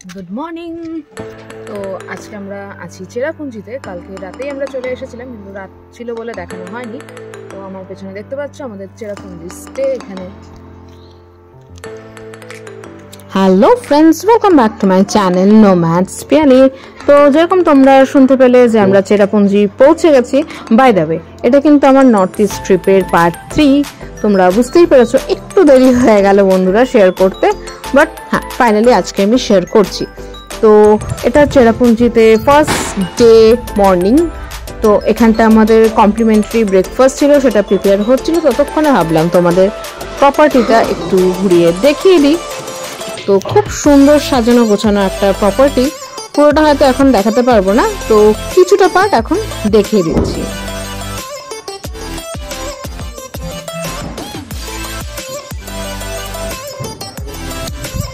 Good morning. তো আজকে আমরা আছি চেরাপুঞ্জিতে। কালকে রাতেই আমরা চলে এসেছিলাম, কিন্তু রাত ছিল বলে দেখানো হয়নি। তো আমার পেছনে দেখতে পাচ্ছ আমাদের চেরাপুঞ্জি স্টে এখানে। Hello friends, welcome back to my channel nomads Piyali. তো যেরকম তোমরা শুনতে পেলে যে আমরা চেরাপুঞ্জি পৌঁছে গেছি। বাই দ্য ওয়ে, এটা কিন্তু আমার নর্থ ইস্ট ট্রিপের পার্ট 3। তোমরা বুঝতেই পেরেছো একটু দেরি হয়ে গেল বন্ধুরা শেয়ার করতে, বাট হ্যাঁ ফাইনালি আজকে আমি শেয়ার করছি। তো এটা চেরাপুঞ্জিতে ফার্স্ট ডে মর্নিং। তো এখানটা আমাদের কমপ্লিমেন্টারি ব্রেকফাস্ট ছিল, সেটা প্রিপেয়ার হচ্ছিল। ততক্ষণে ভাবলাম তোমাদের প্রপার্টিটা একটু ঘুরিয়ে দেখিয়ে দিই। তো খুব সুন্দর সাজানো গোছানো একটা প্রপার্টি। পুরোটা হয়তো এখন দেখাতে পারবো না, তো কিছুটা পার্ট এখন দেখিয়ে দিচ্ছি।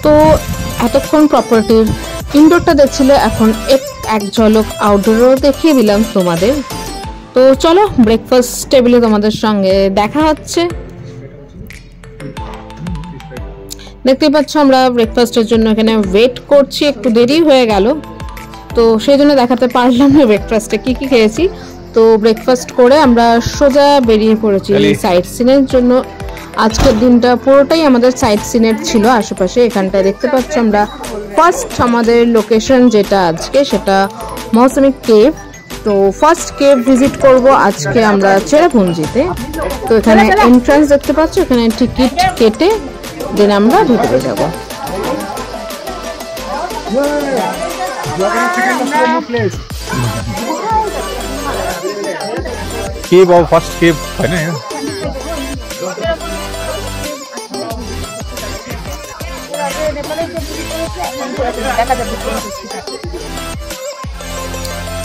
তো এতক্ষণ প্রপার্টির ইনডোরটা দেখছিলে, এখন এক ঝলক আউটডোরও দেখিয়ে দিলাম তোমাদের। তো চলো ব্রেকফাস্ট টেবিলে তোমাদের সঙ্গে দেখা হচ্ছে। দেখতেই পাচ্ছ আমরা ব্রেকফাস্টের জন্য এখানে ওয়েট করছি, একটু দেরি হয়ে গেল, তো সেই জন্য দেখাতে পারলাম না ব্রেকফাস্টে কি কি খেয়েছি। তো ব্রেকফাস্ট করে আমরা সোজা বেরিয়ে পড়েছি সাইট সিনের জন্য। আজকের দিনটা পুরোটাই আমাদের সাইট সিনের ছিল আশেপাশে। এখানটায় দেখতে পাচ্ছ আমরা ফার্স্ট আমাদের লোকেশন যেটা আজকে, সেটা মৌসুমী কেভ। তো ফার্স্ট কেভ ভিজিট করব আজকে আমরা চেরাপুঞ্জিতে। তো এখানে এন্ট্রান্স দেখতে পাচ্ছ, এখানে টিকিট কেটে দেন আমরা ভিতরে যাব। केव और फर्स्ट केव है ना।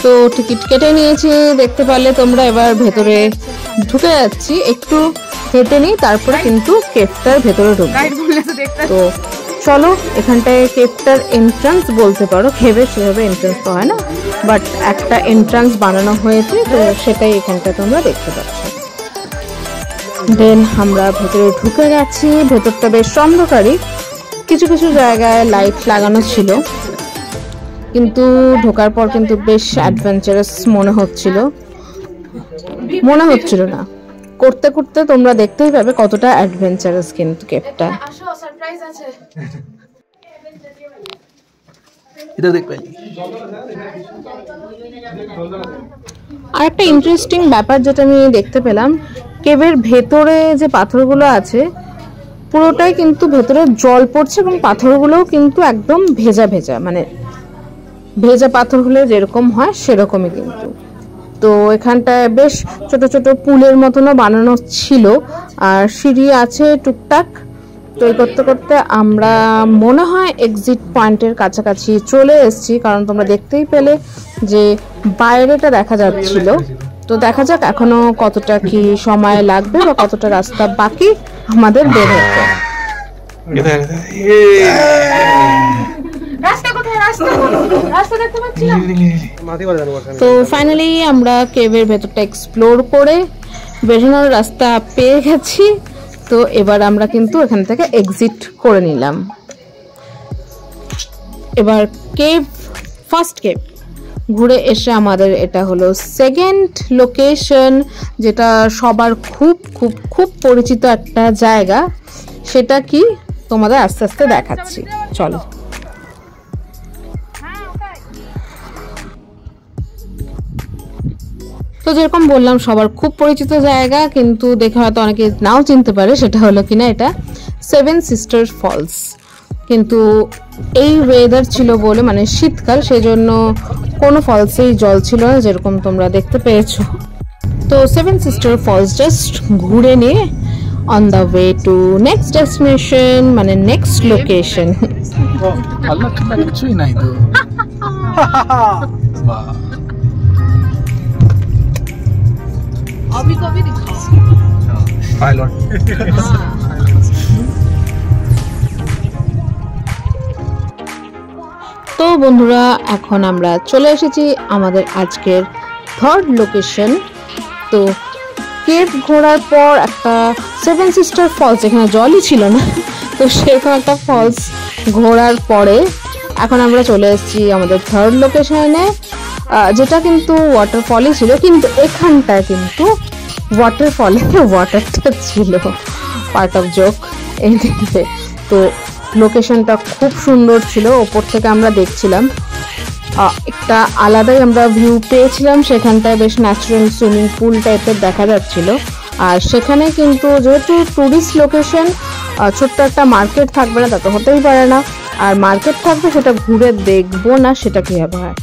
তো টিকিট কেটে নিয়েছি দেখতে পারলে তোমরা। এবার ভেতরে ঢুকে যাচ্ছি, একটু হেঁটে নিই, তারপরে কিন্তু কেভটার ভেতরে ঢুকবো। তো চলো, এখানটায় কেভটার এন্ট্রান্স বলতে পারো, কেভের সেভাবে এন্ট্রান্স তো হয় না, বাট একটা এন্ট্রান্স বানানো হয়েছে, তো সেটাই এখানটা তোমরা দেখতে পাচ্ছ। দেন আমরা ভেতরে ঢুকে গেছি। ভেতরটা বেশ অন্ধকারই, কিছু কিছু জায়গায় লাইট লাগানো ছিল, কিন্তু ঢোকার পর কিন্তু বেশ অ্যাডভেঞ্চারাস মনে হচ্ছিল না। করতে করতে তোমরা দেখতেই পাবে কতটা অ্যাডভেঞ্চারাস কিন্তু কেভটা। আর একটা ইন্টারেস্টিং ব্যাপার যেটা আমি দেখতে পেলাম, কেভের ভেতরে যে পাথরগুলো আছে পুরোটাই কিন্তু ভেতরে জল পড়ছে, এবং পাথরগুলোও কিন্তু একদম ভেজা ভেজা, মানে ভেজা পাথর হলে যেরকম হয় সেরকমই কিন্তু। তো এখানটায় বেশ ছোট ছোট পুলের মতনও বানানো ছিল, আর সিঁড়ি আছে টুকটাক। তো এই করতে করতে আমরা মনে হয় এক্সিট পয়েন্টের কাছাকাছি চলে এসেছি, কারণ তোমরা দেখতেই পেলে যে বাইরেটা দেখা যাচ্ছিল। তো দেখা যাক এখনো কতটা কি সময় লাগবে বা কতটা রাস্তা বাকি আমাদের বের হতে। তো ফাইনালি আমরা কেভের ভেতরটা এক্সপ্লোর করে বেরোনোর রাস্তা পেয়ে গেছি। তো এবার আমরা কিন্তু এখান থেকে এক্সিট করে নিলাম। এবার কেভ, ফার্স্ট কেভ ঘুরে এসে আমাদের এটা হলো সেকেন্ড লোকেশন, যেটা সবার খুব খুব খুব পরিচিত একটা জায়গা। সেটা কি তোমাদের আস্তে আস্তে দেখাচ্ছি, চলো। তো যেরকম বললাম সবার খুব পরিচিত জায়গা, কিন্তু দেখে হয়তো অনেকে নাও চিনতে পারে, সেটা হলো কিনা এটা সেভেন সিস্টার ফলস। কিন্তু এই ওয়েদার ছিল বলে, মানে শীতকাল, সেজন্য কোনো ফলসেই জল ছিল না, যেরকম তোমরা দেখতে পেয়েছো। তো সেভেন সিস্টার ফলস জাস্ট ঘুরে নিয়ে on the way to next destination, মানে নেক্সট লোকেশন। কিছুই নাই তো। अभी को भी दिखाओ। पायलट। তো বন্ধুরা, এখন আমরা চলে এসেছি আমাদের আজকের থার্ড লোকেশন। তো কেভ ঘোরার পর একটা সেভেন সিস্টার ফলস, এখানে জলই ছিল না, তো সেরকম একটা ফলস ঘোরার পরে এখন আমরা চলে এসেছি আমাদের থার্ড লোকেশনে, যেটা কিন্তু ওয়াটারফলই ছিল, কিন্তু এখানটায় কিন্তু ওয়াটারফলে ওয়াটারটা ছিল, পার্ট অফ জোক এই দিকে। তো লোকেশনটা খুব সুন্দর ছিল, ওপর থেকে আমরা দেখছিলাম, একটা আলাদাই আমরা ভিউ পেয়েছিলাম। সেখানটায় বেশ ন্যাচারাল সুইমিং পুল টাইপের দেখা যাচ্ছিল। আর সেখানে কিন্তু যেহেতু ট্যুরিস্ট লোকেশন, ছোট্ট একটা মার্কেট থাকবে না তা তো হতেই পারে না। আর মার্কেট থাকবে সেটা ঘুরে দেখবো না, সেটা কীভাবে হয়?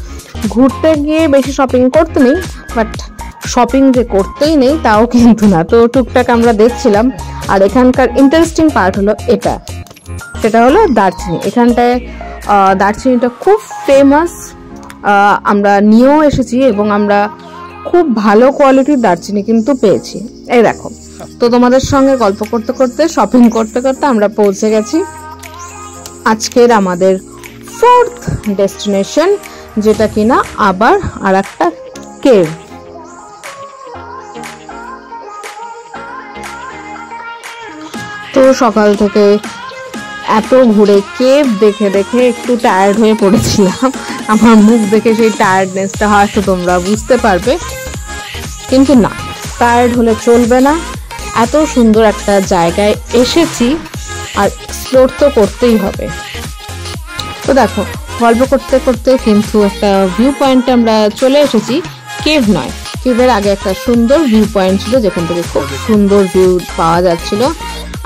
ঘুরতে গিয়ে বেশি শপিং করতে নেই, বাট শপিং যে করতেই নেই তাও কিন্তু না। তো টুকটাক আমরা দেখছিলাম। আর এখানকার ইন্টারেস্টিং পার্ট হলো এটা, সেটা হলো দারচিনি। এখানটায় দারচিনিটা খুব ফেমাস, আমরা নিয়েও এসেছি এবং আমরা খুব ভালো কোয়ালিটির দারচিনি কিন্তু পেয়েছি। এই দেখো। তো তোমাদের সঙ্গে গল্প করতে করতে, শপিং করতে করতে আমরা পৌঁছে গেছি আজকের আমাদের 4th ডেস্টিনেশন, যেটা কিনা আবার আর একটা কেভ। তো সকাল থেকে এত ঘুরে কেভ দেখে দেখে একটু টায়ার্ড হয়ে পড়েছিলাম। আমার মুখ দেখে সেই টায়ার্ডনেসটা হয়তো তোমরা বুঝতে পারবে, কিন্তু না, টায়ার্ড হলে চলবে না। এত সুন্দর একটা জায়গায় এসেছি আর এক্সপ্লোর তো করতেই হবে। তো দেখো, গল্প করতে করতে কিন্তু একটা ভিউ পয়েন্টে আমরা চলে এসেছি। কেভ নয়, কেভের আগে একটা সুন্দর ভিউ পয়েন্ট ছিল, যেখান থেকে খুব সুন্দর ভিউ পাওয়া যাচ্ছিল।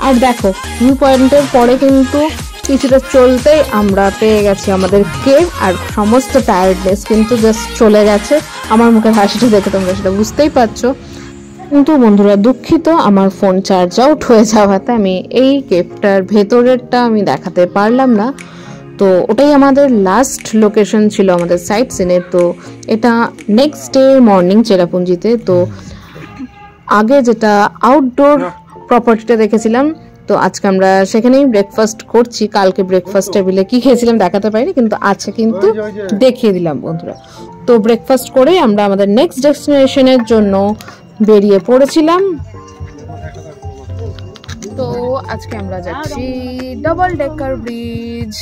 আর দেখো, ভিউ পয়েন্টের পরে কিন্তু কিছুটা চলতেই আমরা পেয়ে গেছি আমাদের কেভ, আর সমস্ত টায়ার্ডনেস কিন্তু জাস্ট চলে গেছে। আমার মুখের হাসিটা দেখে তোমরা সেটা বুঝতেই পারছো। কিন্তু বন্ধুরা, দুঃখিত, আমার ফোন চার্জ আউট হয়ে যাওয়াতে আমি এই কেভটার ভেতরেরটা আমি দেখাতে পারলাম না। তো ওটাই আমাদের লাস্ট লোকেশন ছিল আমাদের সাইট সিনের। তো এটা নেক্সট ডে মর্নিং চেরাপুঞ্জিতে। তো আগে যেটা আউটডোর প্রপার্টিটা দেখেছিলাম, তো আজকে আমরা সেখানেই ব্রেকফাস্ট করছি। কালকে ব্রেকফাস্ট টেবিলে কি খেয়েছিলাম দেখাতে পারিনি, কিন্তু আজকে কিন্তু দেখিয়ে দিলাম বন্ধুরা। তো ব্রেকফাস্ট করে আমরা আমাদের নেক্সট ডেস্টিনেশনের জন্য বেরিয়ে পড়েছিলাম। তো আজকে আমরা যাচ্ছি ডাবল ডেকার ব্রিজ।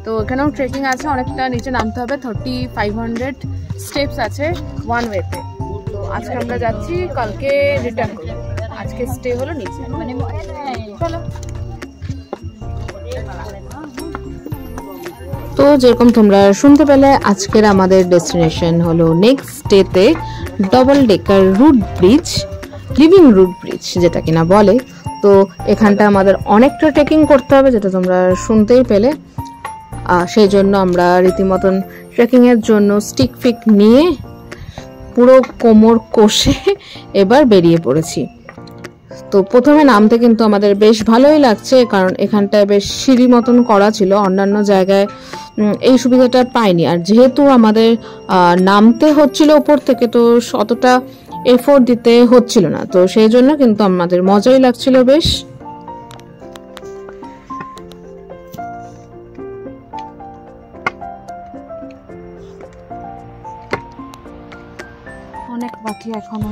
তো এখানেও ট্রেকিং আছে, অনেকটা নিচে নামতে হবে, 3500 স্টেপস আছে ওয়ান ওয়েতে। তো আজকে আমরা যাচ্ছি, কালকে রিটার্ন করবো। আজকে স্টে হলো নিচে। চলো। তো যেরকম তোমরা শুনতে পেলে, আজকের আমাদের ডেস্টিনেশন হলো নেক্সট ডেতে double decker root bridge, living root bridge যেটা কিনা বলে। তো এখানটা আমাদের অনেকটা ট্রেকিং করতে হবে, যেটা তোমরা শুনতেই পেলে। সেই জন্য আমরা রীতিমতন ট্রেকিংয়ের জন্য স্টিক ফিক নিয়ে পুরো কোমর কষে এবার বেরিয়ে পড়েছি। তো প্রথমে নামতে কিন্তু আমাদের বেশ ভালোই লাগছে, কারণ এখানটায় বেশ সিঁড়ি মতন করা ছিল, অন্যান্য জায়গায় এই সুবিধাটা পাইনি। আর যেহেতু আমাদের নামতে হচ্ছিল উপর থেকে, তো অতটা এফোর্ট দিতে হচ্ছিল না, তো সেই জন্য কিন্তু আমাদের মজাই লাগছিল বেশ। অনেক বাকি এখনো।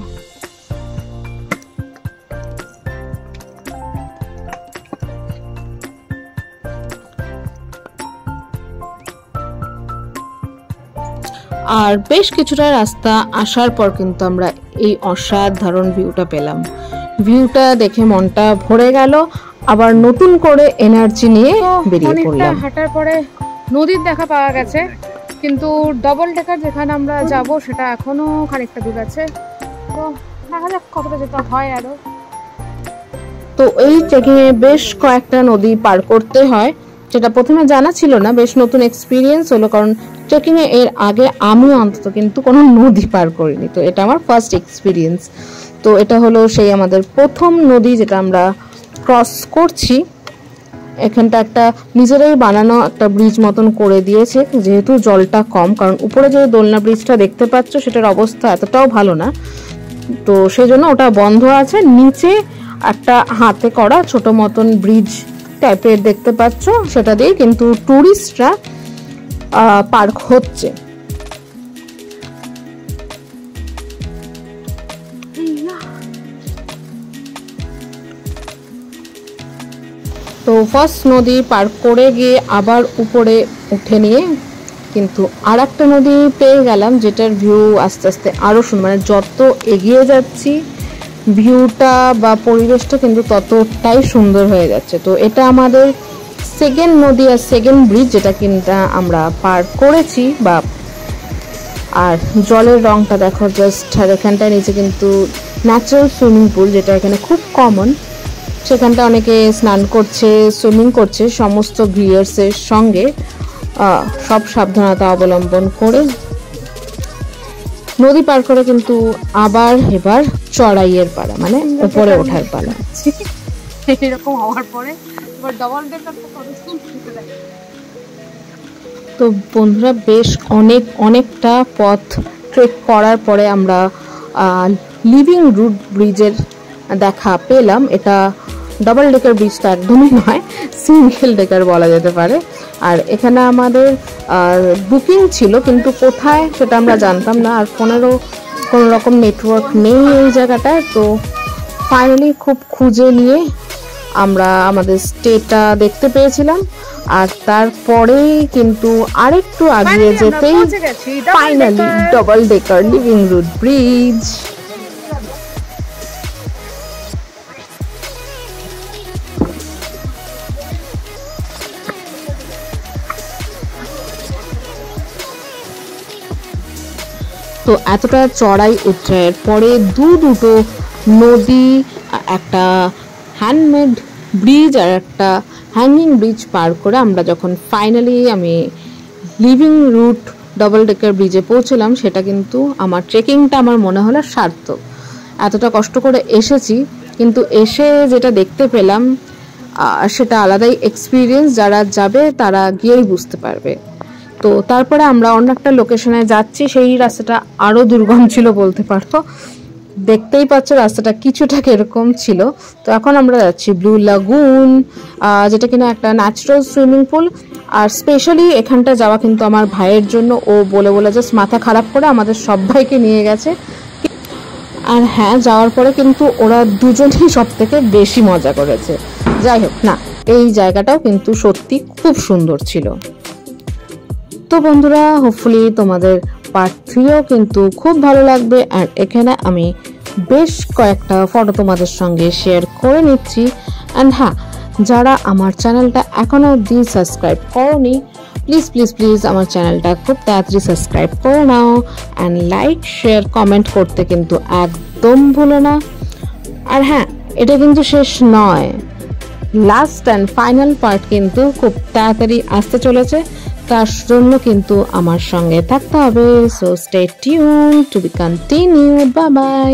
আর বেশ কিছুটা রাস্তা আসার পর কিন্তু আমরা এই অসাধারণ ভিউটা পেলাম। ভিউটা দেখে মনটা ভরে গেল, আবার নতুন করে এনার্জি নিয়ে বেরিয়ে পড়লাম। হাঁটার পরে নদীর দেখা পাওয়া গেছে, কিন্তু ডাবল ডেকার যেখানে আমরা যাব সেটা এখনো খানিকটা দূর আছে। তো দেখা যাক কতটা যেতে হয় আরো। তো এই ট্রেকিংয়ে বেশ কয়েকটা নদী পার করতে হয়, যেটা প্রথমে জানা ছিল না, বেশ নতুন এক্সপিরিয়েন্স হলো। কারণ ট্রেকিংয়ে এর আগে আমি অন্তত কিন্তু কোনো নদী পার করিনি, তো এটা আমার ফার্স্ট এক্সপিরিয়েন্স। তো এটা হলো সেই আমাদের প্রথম নদী যেটা আমরা ক্রস করছি। এখানটা একটা নিজেরাই বানানো একটা ব্রিজ মতন করে দিয়েছে, যেহেতু জলটা কম, কারণ উপরে যে দোলনা ব্রিজটা দেখতে পাচ্ছ সেটার অবস্থা এতটাও ভালো না, তো সেই জন্য ওটা বন্ধ আছে। নিচে একটা হাতে করা ছোট মতন ব্রিজ টাইপের দেখতে পাচ্ছ, সেটা দিয়ে কিন্তু টুরিস্টরা পার্ক হচ্ছে। তো ফার্স্ট নদী পার করে গিয়ে আবার উপরে উঠে নিয়ে কিন্তু আর একটা নদী পেয়ে গেলাম, যেটার ভিউ আস্তে আস্তে আরও সুন্দর, মানে যত এগিয়ে যাচ্ছি ভিউটা বা পরিবেশটা কিন্তু ততটাই সুন্দর হয়ে যাচ্ছে। তো এটা আমাদের সেকেন্ড নদী আর সেকেন্ড ব্রিজ, যেটা কিন্তু আমরা পার করেছি। বা আর জলের রংটা দেখো জাস্ট, আর এখানটায় নিচে কিন্তু ন্যাচারাল সুইমিং পুল, যেটা এখানে খুব কমন। সেখানটা অনেকে স্নান করছে, সুইমিং করছে, সমস্ত ভিউয়ার্সের সঙ্গে সব সাবধানতা অবলম্বন করে। নদী পার করে কিন্তু আবার এবার চড়াইয়ের পালা, মানে উপরে ওঠার পালা। এরকম হওয়ার পরে এবার ডাবল ডেকার তো বন্ধুরা বেশ অনেকটা পথ ট্রেক করার পরে আমরা লিভিং রুট ব্রিজের দেখা পেলাম। এটা ডাবল ডেকার ব্রিজ তো একদমই নয়, সিঙ্গেল ডেকার বলা যেতে পারে। আর এখানে আমাদের বুকিং ছিল, কিন্তু কোথায় সেটা আমরা জানতাম না, আর ফোনেরও কোনো রকম নেটওয়ার্ক নেই এই জায়গাটায়। তো ফাইনালি খুব খুঁজে নিয়ে আমরা আমাদের স্টেটা দেখতে পেয়েছিলাম। আর তারপরেই কিন্তু আরেকটু আগিয়ে যেতেই finally double decker living root bridge. তো এতটা চড়াই উৎরাইয়ের পরে দুটো নদী, একটা হ্যান্ডমেড ব্রিজ আর একটা হ্যাঙ্গিং ব্রিজ পার করে আমরা যখন ফাইনালি আমি লিভিং রুট ডাবল ডেকার ব্রিজে পৌঁছলাম, সেটা কিন্তু আমার ট্রেকিংটা আমার মনে হলো সার্থক। এতটা কষ্ট করে এসেছি, কিন্তু এসে যেটা দেখতে পেলাম সেটা আলাদাই এক্সপিরিয়েন্স। যারা যাবে তারা গিয়েই বুঝতে পারবে। তো তারপরে আমরা অন্য একটা লোকেশনে যাচ্ছি, সেই রাস্তাটা আরও দুর্গম ছিল বলতে পারো, দেখতেই পাচ্ছ রাস্তাটা কিছুটা কিরকম ছিল। তো এখন আমরা যাচ্ছি ব্লু লাগুন, যেটা কিনা একটা ন্যাচারাল সুইমিং পুল। আর স্পেশালি এখানটা যাওয়া কিন্তু আমার ভাইয়ের জন্য, ও বলে জাস্ট মাথা খারাপ করে আমাদের সবাইকে নিয়ে গেছে। আর হ্যাঁ, যাওয়ার পরে কিন্তু ওরা দুজনেই সব থেকে বেশি মজা করেছে। যাই হোক না, এই জায়গাটাও কিন্তু সত্যি খুব সুন্দর ছিল। তো বন্ধুরা, হোপফুলি তোমাদের পার্ট 3ও কিন্তু খুব ভালো লাগবে। আর এখানে আমি বেশ কয়েকটা ফটো তোমাদের সঙ্গে শেয়ার করে নিচ্ছি। অ্যান্ড হ্যাঁ, যারা আমার চ্যানেলটা এখনো অবধি সাবস্ক্রাইব করোনি, প্লিজ আমার চ্যানেলটা খুব তাড়াতাড়ি সাবস্ক্রাইব করে নাও। অ্যান্ড লাইক, শেয়ার, কমেন্ট করতে কিন্তু একদম ভুলো না। আর হ্যাঁ, এটা কিন্তু শেষ নয়, লাস্ট অ্যান্ড ফাইনাল পার্ট কিন্তু খুব তাড়াতাড়ি আসতে চলেছে। তার জন্য কিন্তু আমার সঙ্গে থাকতে হবে। So stay tuned to be continued. Bye by.